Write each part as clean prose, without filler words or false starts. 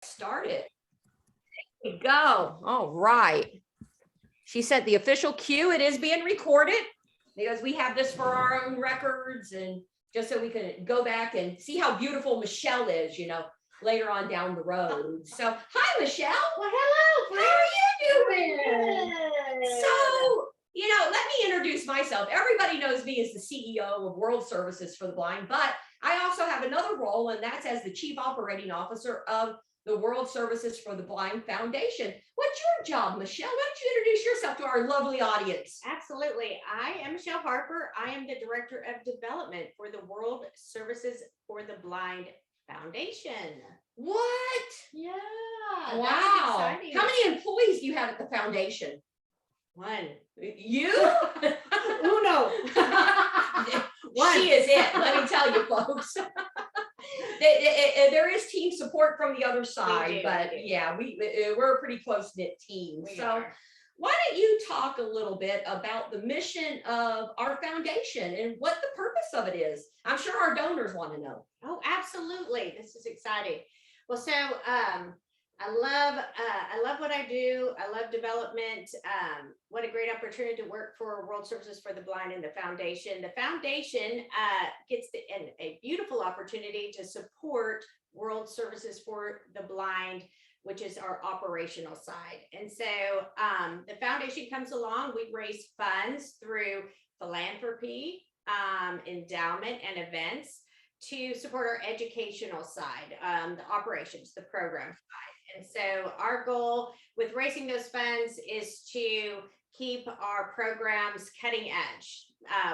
Started. There we go. All right. She said the official cue, it is being recorded because we have this for our own records and just so we can go back and see how beautiful Michelle is, later on down the road. So, hi, Michelle. Well, hello. How are you doing? Good. So, let me introduce myself. Everybody knows me as the CEO of World Services for the Blind, but I also have another role, and that's as the Chief Operating Officer of the World Services for the Blind Foundation. What's your job, Michelle? Why don't you introduce yourself to our lovely audience? Absolutely. I am Michelle Harper. I am the Director of Development for the World Services for the Blind Foundation. What? Yeah. Wow. How many employees do you have at the foundation? One. You? Uno. She is it. Let me tell you, folks. There is team support from the other side, but yeah, we're a pretty close-knit team. So why don't you talk a little bit about the mission of our foundation and what the purpose of it is? I'm sure our donors want to know. Oh, absolutely. This is exciting. Well, so I love what I do. I love development. What a great opportunity to work for World Services for the Blind and the foundation. The foundation gets a beautiful opportunity to support World Services for the Blind, which is our operational side. And so the foundation comes along. We raise funds through philanthropy, endowment, and events to support our educational side, the operations, the program side. And so our goal with raising those funds is to keep our programs cutting edge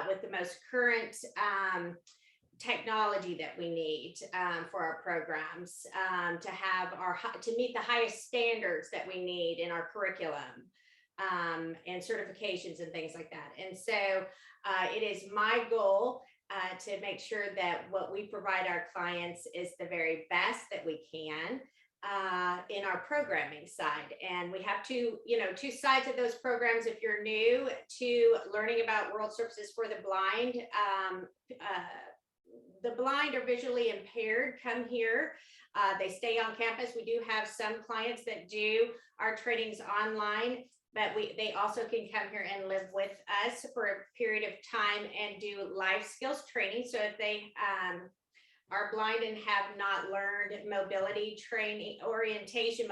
with the most current technology that we need for our programs, to meet the highest standards that we need in our curriculum and certifications and things like that. And so it is my goal to make sure that what we provide our clients is the very best that we can in our programming side. And we have two sides of those programs. If you're new to learning about World Services for the Blind or visually impaired come here. They stay on campus. We do have some clients that do our trainings online, but they also can come here and live with us for a period of time and do life skills training. So if they are blind and have not learned mobility orientation,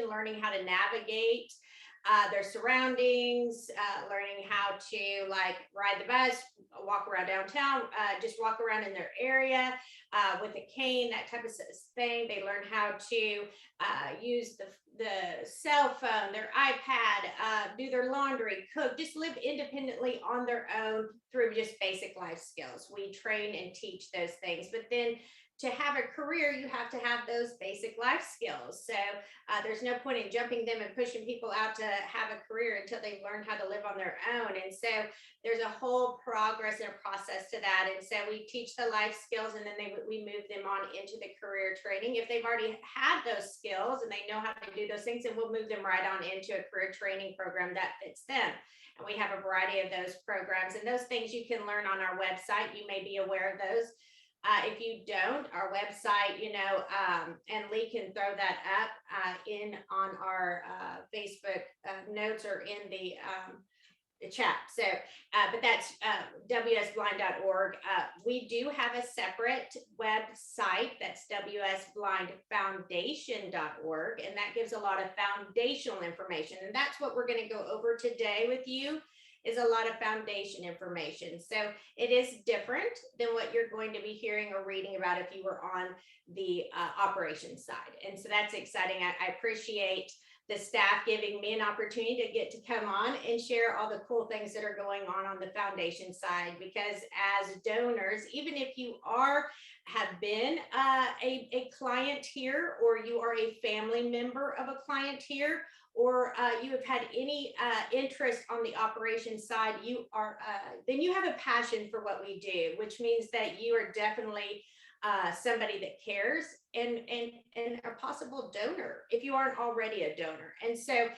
learning how to navigate their surroundings, learning how to ride the bus, walk around downtown, just walk around in their area with a cane, that type of thing. They learn how to use the cell phone, their iPad, do their laundry, cook, just live independently on their own through just basic life skills. We train and teach those things, but then to have a career, you have to have those basic life skills. So there's no point in jumping them and pushing people out to have a career until they learn how to live on their own. And so there's a whole progress and a process to that. And so we teach the life skills, and then we move them on into the career training. If they've already had those skills and they know how to do those things, then we'll move them right on into a career training program that fits them. And we have a variety of those programs, and those things you can learn on our website. You may be aware of those. If you don't, our website, and Lee can throw that up on our Facebook notes or in the chat. So, but that's WSblind.org. We do have a separate website that's WSblindfoundation.org, and that gives a lot of foundational information. And that's what we're going to go over today with you. Is a lot of foundation information. So it is different than what you're going to be hearing or reading about if you were on the operations side. And so that's exciting. I appreciate the staff giving me an opportunity to get to come on and share all the cool things that are going on the foundation side, because as donors, even if you have been a client here, or you are a family member of a client here, or you have had any interest on the operations side, then you have a passion for what we do, which means that you are definitely somebody that cares and a possible donor if you aren't already a donor. And so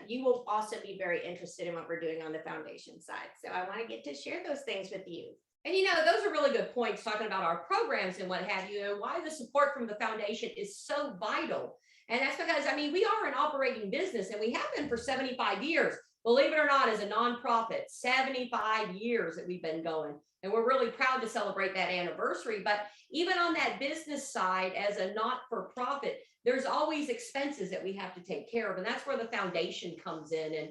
you will also be very interested in what we're doing on the foundation side. So I want to get to share those things with you. And those are really good points talking about our programs and what have you, and why the support from the foundation is so vital. And that's because, we are an operating business and we have been for 75 years. Believe it or not, as a nonprofit, 75 years that we've been going. And we're really proud to celebrate that anniversary. But even on that business side, as a not-for-profit, there's always expenses that we have to take care of. And that's where the foundation comes in. And,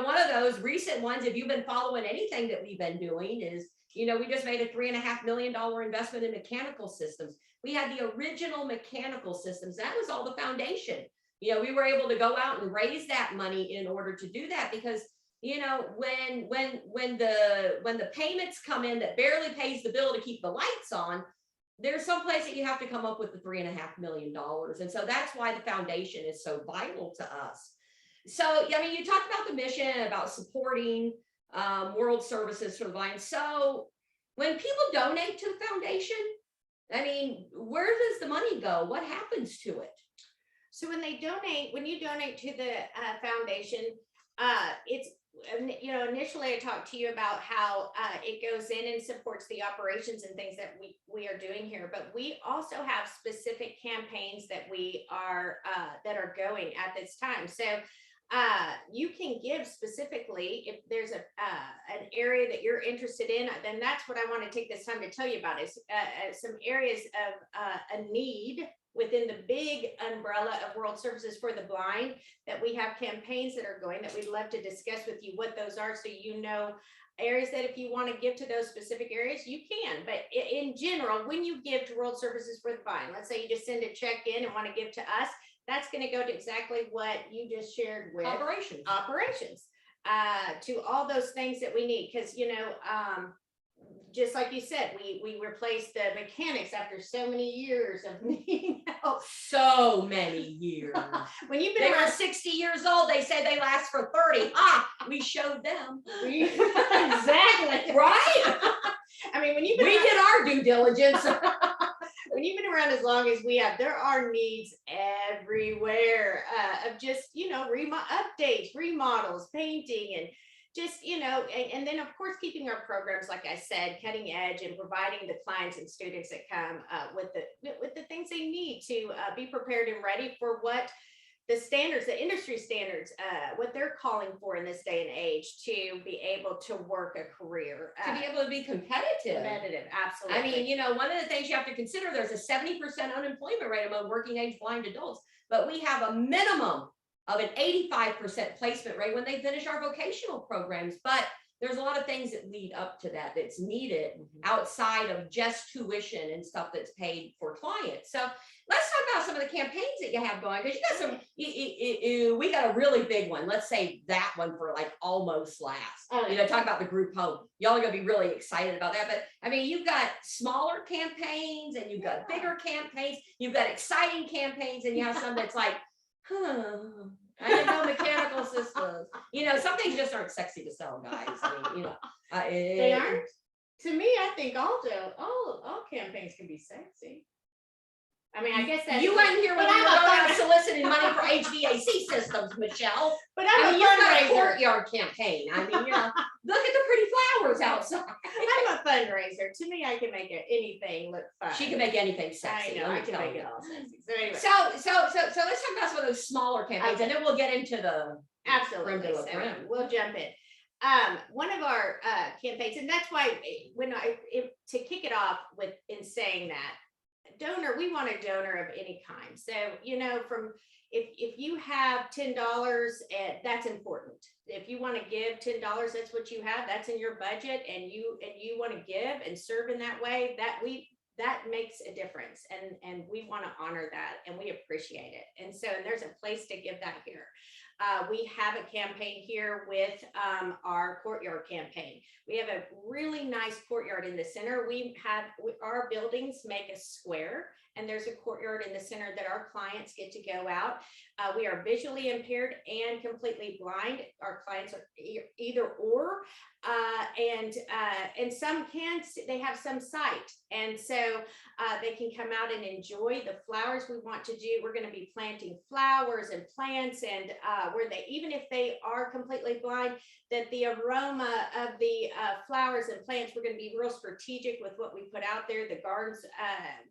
one of those recent ones, if you've been following anything that we've been doing, is, we just made a $3.5 million investment in mechanical systems. We had the original mechanical systems. That was all the foundation. We were able to go out and raise that money in order to do that, because when the payments come in that barely pays the bill to keep the lights on, there's some place that you have to come up with the $3.5 million. And so that's why the foundation is so vital to us. So, you talked about the mission, about supporting world services for the blind. So when people donate to the foundation, where does the money go? What happens to it? So when you donate to the foundation, it's, initially I talked to you about how it goes in and supports the operations and things that we are doing here, but we also have specific campaigns that we are that are going at this time. So you can give specifically if there's an area that you're interested in. Then that's what I want to take this time to tell you about, is some areas of a need within the big umbrella of World Services for the Blind, that we have campaigns that are going, that we'd love to discuss with you what those are, so areas that if you want to give to those specific areas, you can. But in general, when you give to World Services for the Blind, let's say you just send a check in and want to give to us, that's going to go to exactly what you just shared with operations, to all those things that we need. Because, just like you said, we replaced the mechanics after so many years of needing help. So many years. When you've been around 60 years old, they say they last for 30. We showed them. Exactly. Right? When we did our due diligence. When you've been around as long as we have, there are needs everywhere of just, updates, remodels, painting, and just, and then of course, keeping our programs, like I said, cutting edge, and providing the clients and students that come with the things they need to be prepared and ready for what the standards, the industry standards, what they're calling for in this day and age, to be able to work a career. To be able to be competitive. Absolutely. One of the things you have to consider, there's a 70% unemployment rate among working age blind adults, but we have a minimum of an 85% placement rate when they finish our vocational programs. But there's a lot of things that lead up to that that's needed outside of just tuition and stuff that's paid for clients. So let's talk about some of the campaigns that you have going, because you got some, we got a really big one. Let's say that one for like almost last. Talk about the group home. Y'all are gonna be really excited about that. But you've got smaller campaigns and you've got bigger campaigns. You've got exciting campaigns, and you have some that's like, I didn't know mechanical systems. Some things just aren't sexy to sell, guys. They aren't. To me, I think all campaigns can be sexy. I guess that's, you went here when we were going out soliciting money for HVAC systems, Michelle. But I'm a you've got a fundraiser. courtyard campaign. Look at the pretty flowers outside. I'm a fundraiser. To me, I can make anything look fun. She can make anything sexy. I know. I can make it all sexy. So anyway. So let's talk about some of those smaller campaigns, and then we'll get into the absolutely. creme de la creme. We'll jump in. One of our campaigns, and that's why to kick it off with in saying that, we want a donor of any kind. So, if you have $10, that's important. If you want to give $10, that's what you have, that's in your budget, and you want to give and serve in that way, that makes a difference. And we want to honor that, and we appreciate it. And there's a place to give that here. We have a campaign here with our Courtyard Campaign. We have a really nice courtyard in the center. Our buildings make a square, and there's a courtyard in the center that our clients get to go out. We are visually impaired and completely blind. Our clients are either or, and some can, they have some sight. And so they can come out and enjoy the flowers we want to do. We're going to be planting flowers and plants, and where they, even if they are completely blind, that the aroma of the flowers and plants, we're going to be real strategic with what we put out there. The gardens,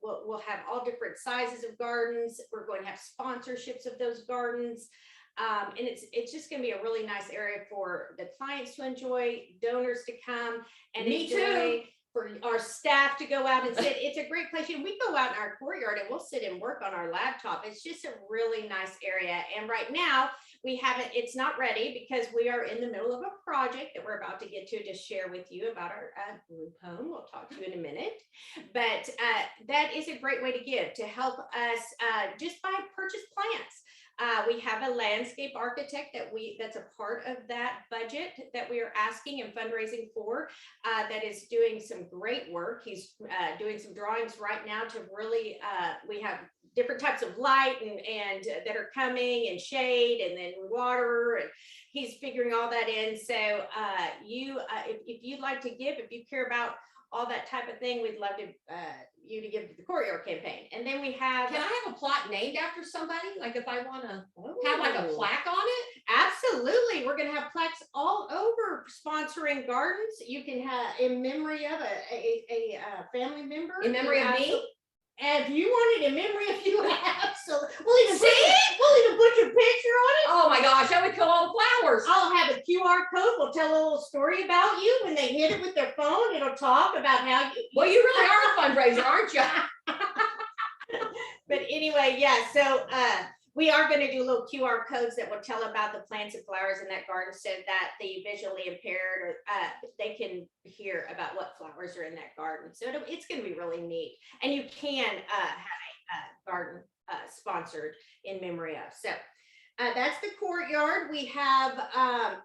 we'll have all different sizes of gardens. We're going to have sponsorships of those gardens. And it's just going to be a really nice area for the clients to enjoy, donors to come and Me enjoy, for our staff to go out and sit. It's a great place. And we go out in our courtyard and we'll sit and work on our laptop. It's just a really nice area. And right now we haven't, it's not ready because we are in the middle of a project that we're about to get to share with you about our group home. We'll talk to you in a minute, but that is a great way to give, to help us just by purchase plants. We have a landscape architect that's a part of that budget that we are asking and fundraising for, that is doing some great work. He's doing some drawings right now to really, we have different types of light and that are coming, and shade, and then water, and he's figuring all that in. So if you'd like to give, if you care about all that type of thing, we'd love to you to give to the Courtyard Campaign. And then we have, Can I have a plot named after somebody? Like if I want to have like a plaque on it? absolutely, we're going to have plaques all over sponsoring gardens. You can have in memory of a family member, In memory of me? and if you want it in memory of you, absolutely. We'll even put your picture on it. Oh my gosh, that would kill all the flowers. I'll have a QR code. We'll tell a little story about you. When they hit it with their phone, it'll talk about how you. Well, you really are a fundraiser, aren't you? But anyway, yeah. So we are going to do little QR codes that will tell about the plants and flowers in that garden, so that the visually impaired or they can hear about what flowers are in that garden. So it's going to be really neat, and you can have a garden sponsored in memory of. So. That's the courtyard. We have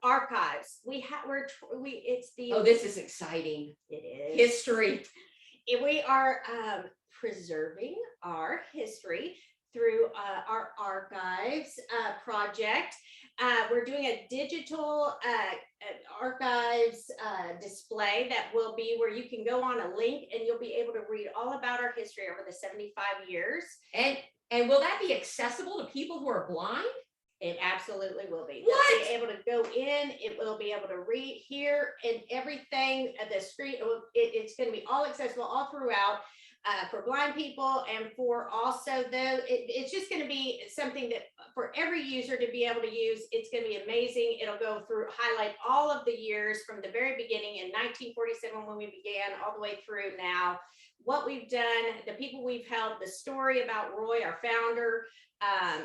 archives. It's the. Oh, this is exciting. It is History. We are preserving our history through our archives project. We're doing a digital archives display that will be where you can go on a link and you'll be able to read all about our history over the 75 years. And will that be accessible to people who are blind? It absolutely will be. What? They'll be able to go in, it will be able to read, hear, and everything at the screen. It's going to be all accessible all throughout for blind people, and for also it's just going to be something that for every user to be able to use. It's going to be amazing. It'll go through, highlight all of the years from the very beginning in 1947 when we began all the way through now, what we've done, the people we've helped, the story about Roy, our founder.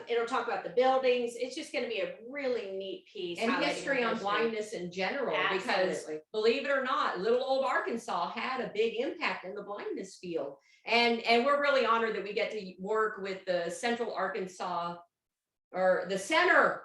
It'll talk about the buildings. It's just going to be a really neat piece. And history on blindness in general, Absolutely. because believe it or not, little old Arkansas had a big impact in the blindness field. And we're really honored that we get to work with the Central Arkansas, or the Center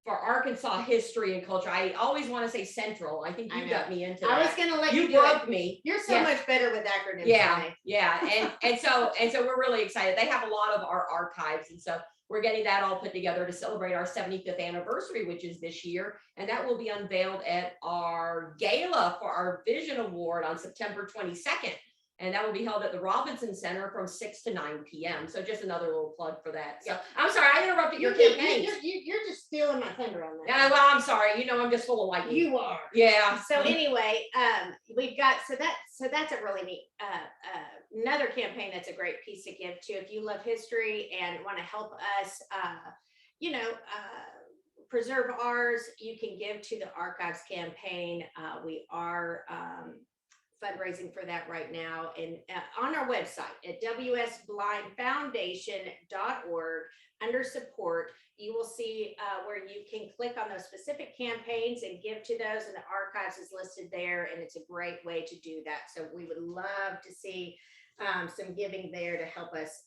for Arkansas History and Culture. I always want to say Central. I think you got me into that. I was going to let you do broke it. me. You're so much better with acronyms. Yeah, yeah, and so we're really excited. They have a lot of our archives, and so we're getting that all put together to celebrate our 75th anniversary, which is this year, and that will be unveiled at our gala for our Vision Award on September 22nd. And that will be held at the Robinson Center from 6 to 9 p.m. So just another little plug for that. So I'm sorry, I interrupted your campaign. You're just stealing my thunder on that. Yeah, well, I'm sorry. You know, I'm just full of lightning. You are. Yeah. So anyway, we've got, so that's a really neat, another campaign that's a great piece to give to. If you love history and want to help us, preserve ours, you can give to the Archives campaign. We are fundraising for that right now, and on our website at wsblindfoundation.org, under support, you will see where you can click on those specific campaigns and give to those, and the archives is listed there, and it's a great way to do that. So we would love to see some giving there to help us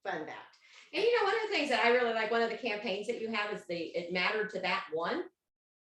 fund that. And you know, one of the things that I really like, one of the campaigns that you have is it mattered to that one.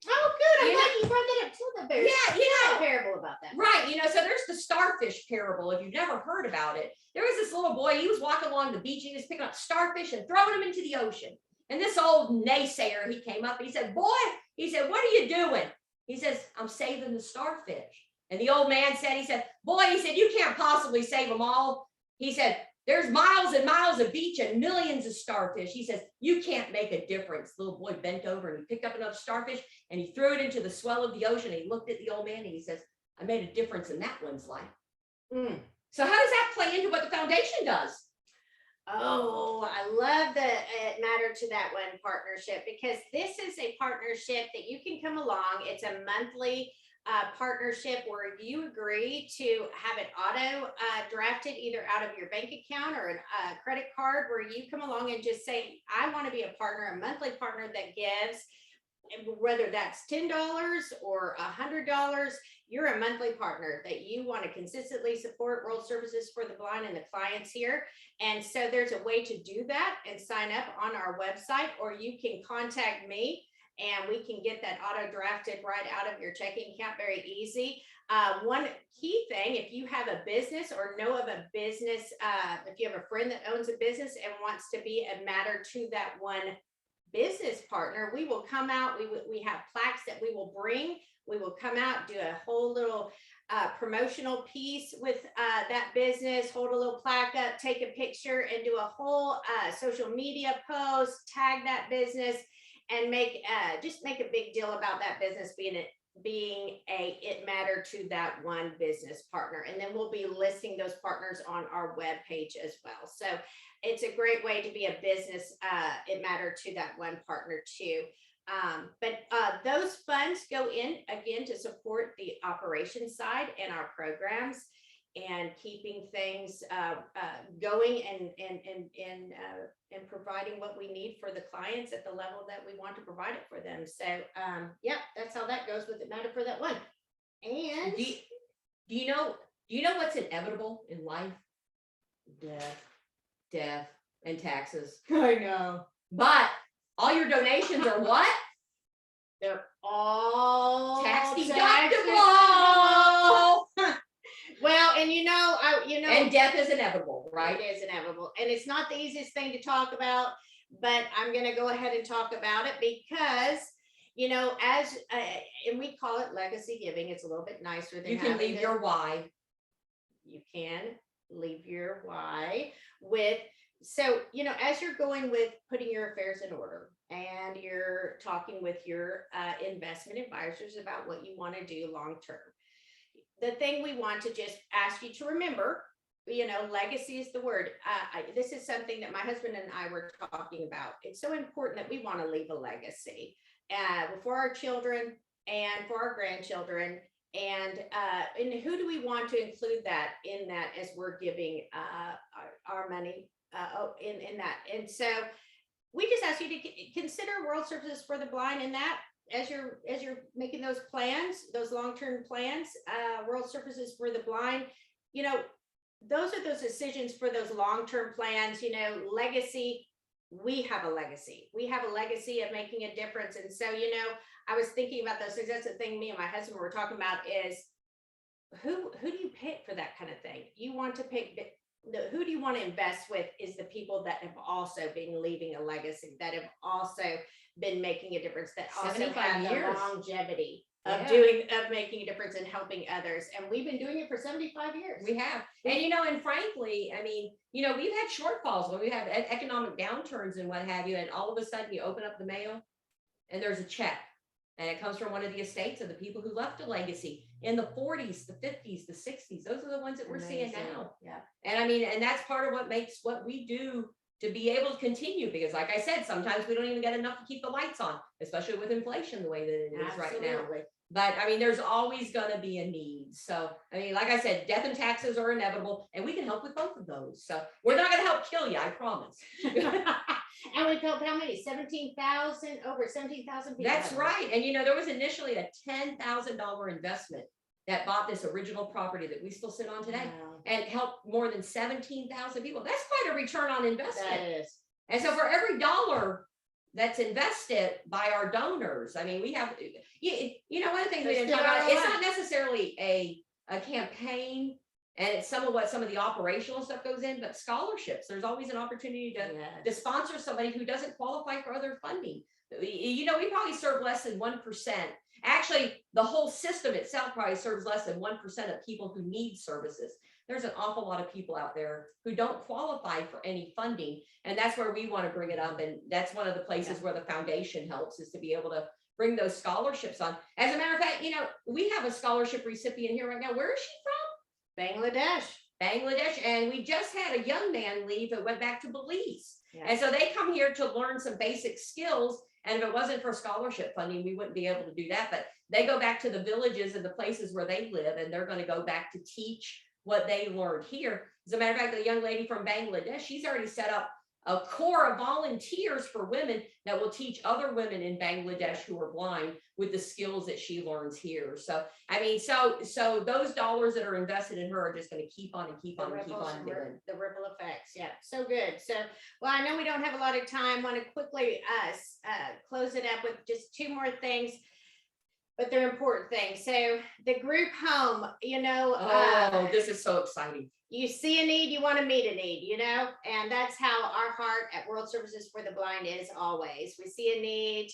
Oh, good. I'm You glad you brought that up. Tell the bear. Yeah, you know. A parable about that. Right, so there's the Starfish Parable. If you've never heard about it, there was this little boy. He was walking along the beach. He was picking up starfish and throwing them into the ocean. And this old naysayer, he came up and he said, "Boy," he said, "what are you doing?" He says, "I'm saving the starfish." And the old man said, he said, "Boy," he said, "you can't possibly save them all." He said, "There's miles and miles of beach and millions of starfish." He says, "You can't make a difference." The little boy bent over and he picked up another starfish and he threw it into the swell of the ocean. He looked at the old man and he says, "I made a difference in that one's life." So how does that play into what the foundation does? Oh, I love the matter to that one partnership, because this is a partnership that you can come along. It's a monthly partnership where you agree to have it auto drafted either out of your bank account or a credit card, where you come along and just say, "I want to be a partner, a monthly partner that gives," whether that's $10 or $100, you're a monthly partner that you want to consistently support World Services for the Blind and the clients here. And so there's a way to do that and sign up on our website, or you can contact me and we can get that auto drafted right out of your checking account. Very easy. One key thing, if you have a business or know of a business, if you have a friend that owns a business and wants to be a matter to that one business partner, we will come out. We have plaques that we will bring. We will come out, do a whole little promotional piece with that business, hold a little plaque up, take a picture, and do a whole social media post, tag that business, and just make a big deal about that business being it matter to that one business partner. And then we'll be listing those partners on our web page as well. So it's a great way to be a business it matter to that one partner too. But those funds go in again to support the operations side and our programs and keeping things going and providing what we need for the clients at the level that we want to provide it for them. So yeah, that's how that goes with it matter for that one. And do you know what's inevitable in life? Death and taxes. I know. But all your donations are what? They're all Tax tax deductible. Well, and and death is inevitable, right? It is inevitable. And it's not the easiest thing to talk about, but I'm going to go ahead and talk about it because, and we call it legacy giving. It's a little bit nicer than you can leave your why. You can leave your why with, so, as you're going with putting your affairs in order and you're talking with your investment advisors about what you want to do long term, the thing we want to just ask you to remember, legacy is the word. This is something that my husband and I were talking about. It's so important that we want to leave a legacy for our children and for our grandchildren. And who do we want to include that in that as we're giving our money in that? And so we just ask you to consider World Services for the Blind in that as you're making those plans, those long-term plans. World Services for the Blind, those are those decisions for those long-term plans. Legacy, we have a legacy. We have a legacy of making a difference. And so, I was thinking about those things. That's the thing me and my husband were talking about is who do you pick for that kind of thing? You want to pick who do you want to invest with is the people that have also been leaving a legacy, that have also been making a difference, that also have the longevity of making a difference and helping others. And we've been doing it for 75 years. We have. And and frankly, we've had shortfalls when we have economic downturns and what have you, and all of a sudden you open up the mail and there's a check. And it comes from one of the estates of the people who left a legacy in the 40s, the 50s, the 60s. Those are the ones that we're seeing now. Yeah. And and that's part of what makes what we do to be able to continue, because like I said, sometimes we don't even get enough to keep the lights on, especially with inflation the way that it is right now. But there's always going to be a need. So, like I said, death and taxes are inevitable, and we can help with both of those. So we're not going to help kill you, I promise. And we've helped how many? 17,000, over 17,000 people. That's right. And there was initially a $10,000 investment that bought this original property that we still sit on today, and helped more than 17,000 people. That's quite a return on investment. That is. And so for every dollar that's invested by our donors. I mean, we have, one of the things we There's didn't talk still about, a it's lot. not necessarily a campaign, and it's some of the operational stuff goes in, but scholarships, there's always an opportunity to sponsor somebody who doesn't qualify for other funding. We probably serve less than 1%. Actually, the whole system itself probably serves less than 1% of people who need services. There's an awful lot of people out there who don't qualify for any funding. And that's where we want to bring it up. And that's one of the places where the foundation helps, is to be able to bring those scholarships on. As a matter of fact, we have a scholarship recipient here right now. Where is she from? Bangladesh. And we just had a young man leave that went back to Belize. Yeah. And so they come here to learn some basic skills. And if it wasn't for scholarship funding, we wouldn't be able to do that. But they go back to the villages and the places where they live, and they're going to go back to teach what they learned here. As a matter of fact, the young lady from Bangladesh, she's already set up a core of volunteers for women that will teach other women in Bangladesh who are blind with the skills that she learns here. So, I mean, so those dollars that are invested in her are just going to keep on and keep on and keep on doing. The ripple effects. Yeah. So good. So, well, I know we don't have a lot of time. Want to quickly close it up with just two more things, but they're important things. So the group home, This is so exciting. You see a need, you want to meet a need, and that's how our heart at World Services for the Blind is always. We see a need.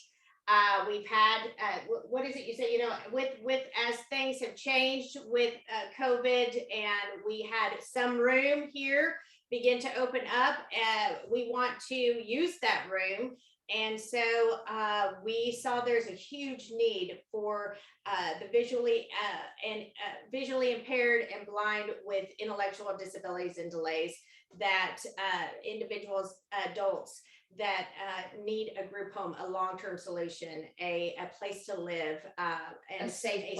We've had, what is it you say, with as things have changed with COVID, and we had some room here begin to open up, we want to use that room. And so we saw there's a huge need for the visually impaired and blind with intellectual disabilities and delays, that individuals, adults that need a group home, a long-term solution, a place to live, and A safe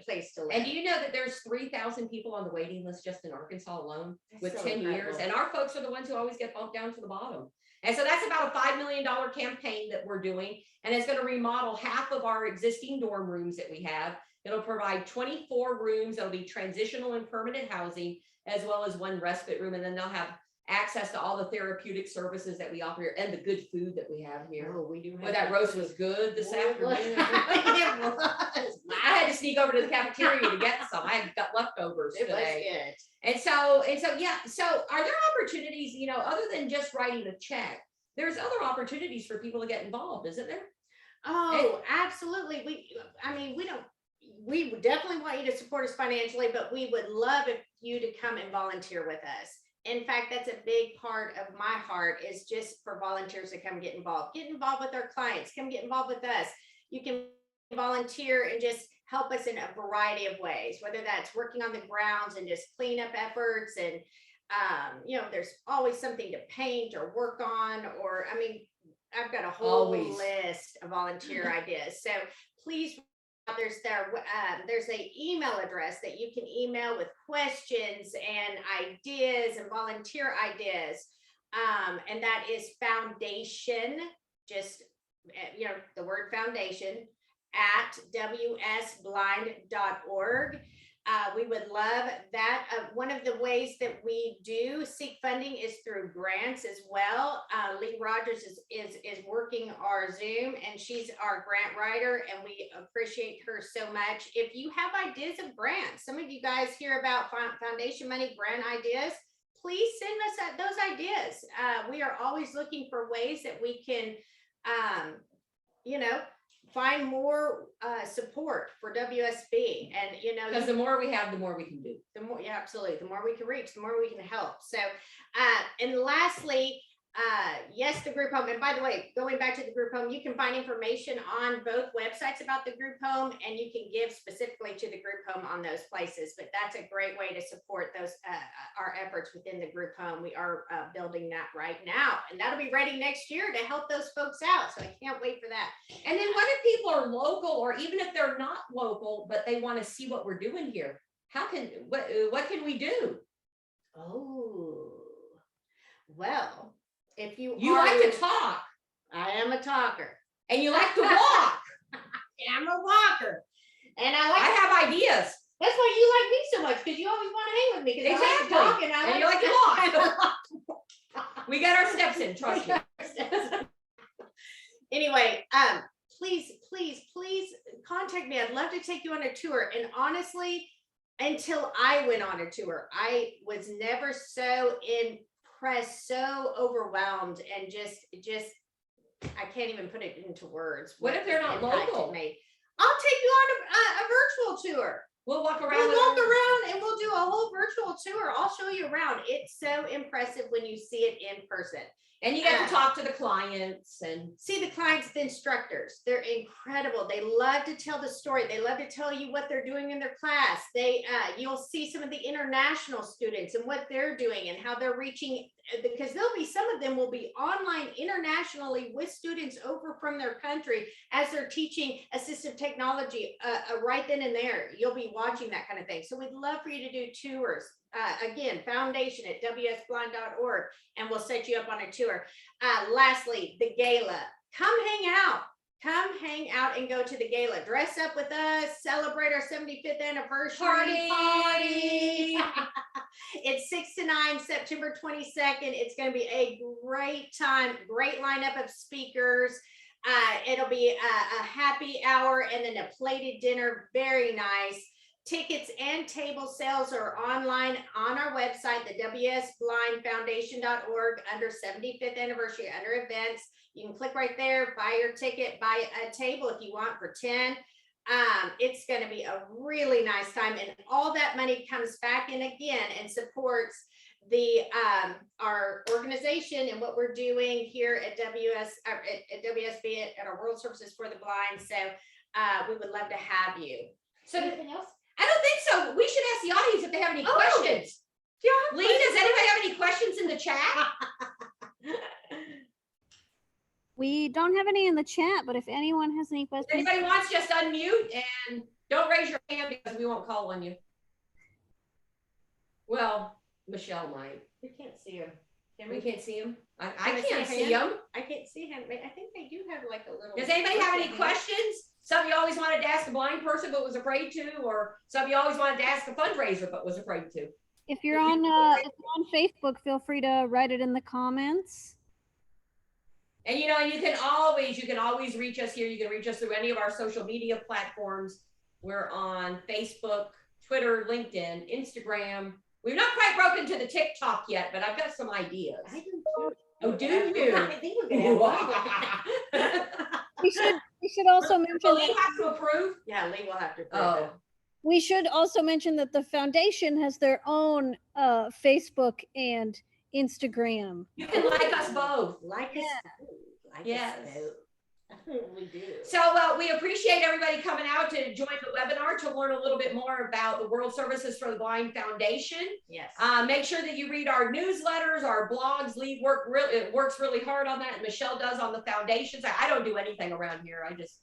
place to live. And do you know that there's 3,000 people on the waiting list just in Arkansas alone with so 10 years? incredible. And our folks are the ones who always get bumped down to the bottom. And so that's about a $5 million campaign that we're doing. And it's going to remodel half of our existing dorm rooms that we have. It'll provide 24 rooms. It'll be transitional and permanent housing, as well as one respite room. And then they'll have access to all the therapeutic services that we offer here, and the good food that we have here. Oh, we do. Well, that roast was good this afternoon. It was. I had to sneak over to the cafeteria to get some. I got leftovers It was today. good. And so, yeah. So are there opportunities, other than just writing a check, there's other opportunities for people to get involved, isn't there? Oh, absolutely. We would definitely want you to support us financially, but we would love if you to come and volunteer with us. In fact, that's a big part of my heart, is just for volunteers to come get involved with our clients, come get involved with us. You can volunteer and just help us in a variety of ways, whether that's working on the grounds and just cleanup efforts. And, there's always something to paint or work on, or, I've got a whole list of volunteer ideas. So please, there's an email address that you can email with questions and ideas and volunteer ideas. And that is foundation, just, the word foundation, at wsblind.org. We would love that. One of the ways that we do seek funding is through grants as well. Lee Rogers is working our Zoom, and she's our grant writer, and we appreciate her so much. If you have ideas of grants, some of you guys hear about foundation money, grant ideas, please send us those ideas. We are always looking for ways that we can, find more support for WSB. And Because the more we have, the more we can do. The more, yeah, absolutely. The more we can reach, the more we can help. So, and lastly, yes, the group home. And by the way, going back to the group home, you can find information on both websites about the group home, and you can give specifically to the group home on those places. But that's a great way to support those our efforts within the group home. We are building that right now, and that'll be ready next year to help those folks out. So I can't wait for that. And then what if people are local, or even if they're not local, but they want to see what we're doing here? What can we do? Oh, well, if you like to talk, I am a talker, and you like to walk. I'm a walker, and I have ideas. That's why you like me so much, because you always want to hang with me. Because Exactly. I like to talk, and you like to walk. We got our steps in, trust me. Anyway, please, please, please contact me. I'd love to take you on a tour. And honestly, until I went on a tour, I was never so impressed, so overwhelmed, and just I can't even put it into words. What if they're not impact it local? made. I'll take you on a virtual tour. We'll walk around. We'll with walk them. around and we'll do a whole virtual tour. I'll show you around. It's so impressive when you see it in person. And you get to talk to the clients and See the clients, the instructors. They're incredible. They love to tell the story. They love to tell you what they're doing in their class. You'll see some of the international students and what they're doing and how they're reaching, because some of them will be online internationally with students over from their country as they're teaching assistive technology right then and there. You'll be watching that kind of thing. So we'd love for you to do tours. Again, foundation at wsblind.org, and we'll set you up on a tour. Lastly, the gala. Come hang out and go to the gala. Dress up with us, celebrate our 75th anniversary party. It's 6 to 9, September 22nd. It's going to be a great time, great lineup of speakers. It'll be a happy hour and then a plated dinner. Very nice. Tickets and table sales are online on our website, the wsblindfoundation.org, under 75th anniversary, under events. You can click right there, buy your ticket, buy a table if you want for 10. It's going to be a really nice time, and all that money comes back in again and supports our organization and what we're doing here at WSB at our World Services for the Blind. So we would love to have you. so Anything else? I don't think so. We should ask the audience if they have any questions. Lee, does anybody have any questions in the chat? We don't have any in the chat, but if anyone has any If questions, anybody wants, just unmute and don't raise your hand because we won't call on you. Well, Michelle might. We can't see him. We can't see him. I Can I can't see see him? him. I can't see him. I think they do have like a little. Does anybody have any hand. questions? Some of you always wanted to ask a blind person but was afraid to, or some of you always wanted to ask a fundraiser but was afraid to. if you're on Facebook, feel free to write it in the comments. And you can always reach us here. You can reach us through any of our social media platforms. We're on Facebook, Twitter, LinkedIn, Instagram. We've not quite broken to the TikTok yet, but I've got some ideas. I do too. Oh, do you? I think we're gonna have We should also mention Will Lee that, have to approve? Yeah, Lee will have to. Oh, we should also mention that the foundation has their own Facebook and Instagram. you can like us both. Like us. Like Yes. us. We do. So we appreciate everybody coming out to join the webinar to learn a little bit more about the World Services for the Blind Foundation. Yes. Make sure that you read our newsletters, our blogs. Lee works really hard on that, and Michelle does on the foundations. I don't do anything around here. I just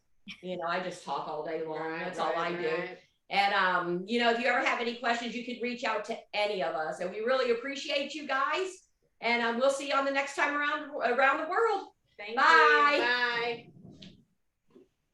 talk all day long. That's all I do. And if you ever have any questions, you can reach out to any of us. And we really appreciate you guys. And we'll see you on the next time around the world. Thank Bye. you. Bye.